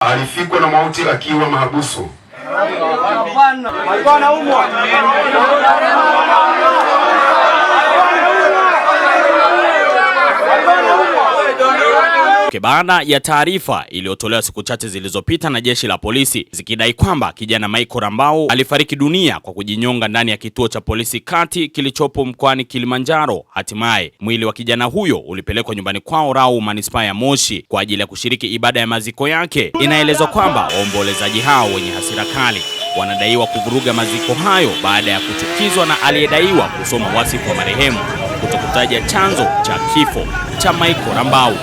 alifikwa na mauti akiwa mahabusu. Baada ya taarifa iliyotolewa siku chache zilizopita na jeshi la polisi zikidai kwamba kijana Michael Rambau alifariki dunia kwa kujinyonga ndani ya kituo cha polisi kati kilichopo mkoani Kilimanjaro, hatimaye mwili wa kijana huyo ulipelekwa nyumbani kwao Rau, manispaa ya Moshi kwa ajili ya kushiriki ibada ya maziko yake. Inaelezwa kwamba waombolezaji hao wenye hasira kali wanadaiwa kuvuruga maziko hayo baada ya kuchukizwa na aliyedaiwa kusoma wasifu wa marehemu kutokutaja chanzo cha kifo cha Michael Rambau.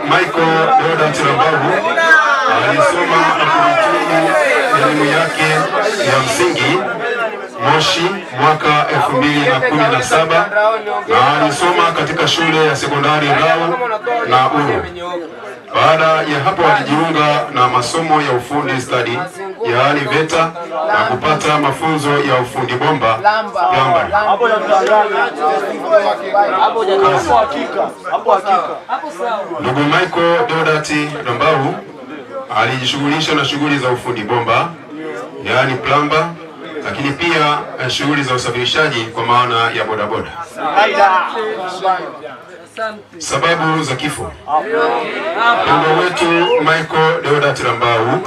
Michael Rambau alisoma na kuhitimu elimu yake ya msingi Moshi mwaka 2017 na alisoma katika shule ya sekondari Rau na Uru. Baada ya hapo alijiunga na masomo ya ufundi stadi yaani VETA na kupata mafunzo ya ufundi bomba plumber. Ndugu Michael Rambau alijishughulisha na shughuli za ufundi bomba yaani plumber, lakini pia shughuli za usafirishaji kwa maana ya bodaboda. Sababu za kifo. Mpendwa wetu Michael Rambau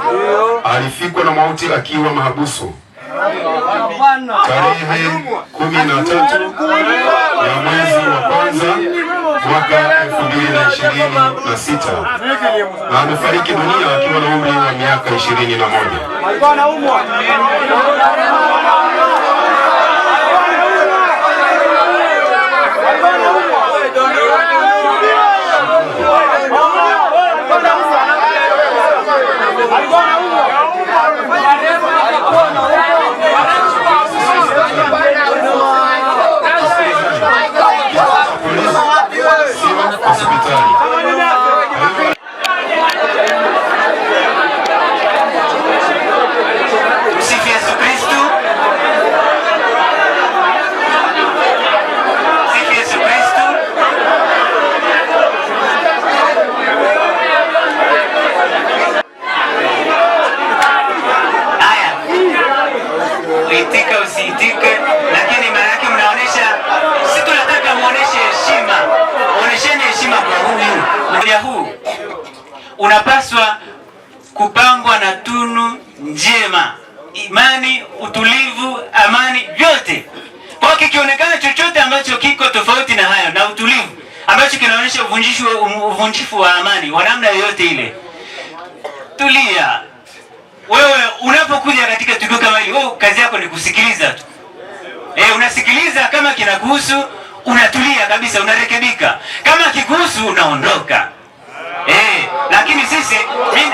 alifikwa na mauti akiwa mahabusu tarehe 13 ya mwezi wa kwanza mwaka 2026 na amefariki dunia akiwa na umri wa miaka 21. Uitike usiitike, lakini maana yake mnaonesha, si tunataka muoneshe heshima. Muonesheni heshima kwa huyu. Mmoja huu unapaswa kupangwa na tunu njema: imani, utulivu, amani, vyote. Kwa kikionekana chochote ambacho kiko tofauti na hayo na utulivu ambacho kinaonyesha uvunjifu wa amani wa namna yoyote ile, tulia. Wewe unapokuja katika tukio kama hili, wewe kazi yako ni kusikiliza tu. Unasikiliza, kama kinakuhusu unatulia kabisa, unarekebika. Kama kikuhusu unaondoka. Lakini sisi mimi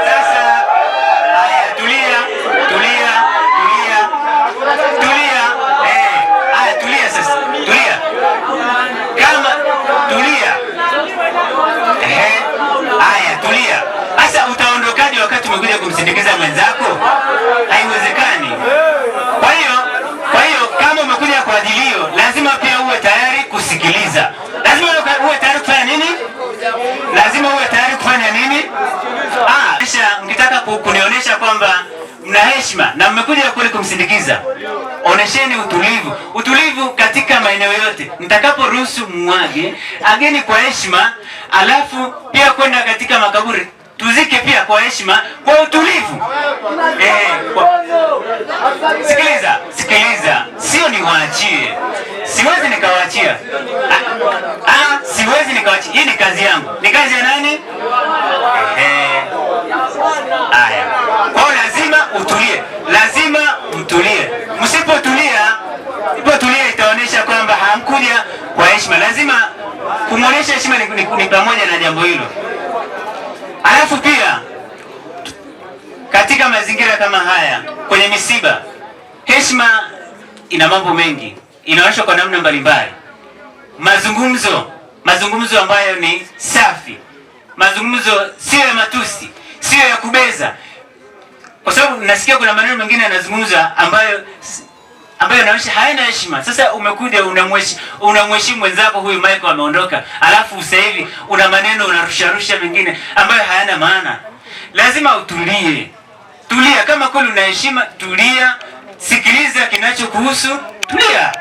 sasa, haya, tulia. Haya, tulia sasa. Tulia. Kama tulia. Haya, tulia. Sasa utaondokaje wakati umekuja kumsindikiza mwenzako? Haiwezekani. Kwa hiyo kama umekuja kwa ajili hiyo, lazima pia uwe tayari kusikiliza. Lazima uwe tayari kufanya nini? Kisha mkitaka kunionyesha kwamba mna heshima na mmekuja kule kumsindikiza, onesheni utulivu katika maeneo yote. Mtakaporuhusu mwage, ageni kwa heshima, alafu pia kwenda katika makaburi tuzike pia kwa heshima, kwa utulivu. Sikiliza, sio niwaachie. Siwezi nikawaachia. Siwezi nikawaachia. Hii ni kazi yangu. Ni kazi ya nani? Haya. Kwa lazima utulie. Lazima mtulie. Msipotulia, itaonyesha kwamba hamkuja kwa heshima. Lazima kumwonyesha heshima ni pamoja na jambo hilo. Alafu pia katika mazingira kama haya, kwenye misiba, heshima ina mambo mengi, inaonyeshwa kwa namna mbalimbali. Mazungumzo ambayo ni safi, mazungumzo sio ya matusi, sio ya kubeza, kwa sababu nasikia kuna maneno mengine yanazungumza ambayo yanaonyesha hayana heshima. Sasa umekuja unamheshimu mwenzako, huyu Michael ameondoka, alafu sasa hivi una maneno unarusha mengine ambayo hayana maana. Lazima utulie. Tulia, kama kweli una heshima, tulia, sikiliza kinachokuhusu, tulia.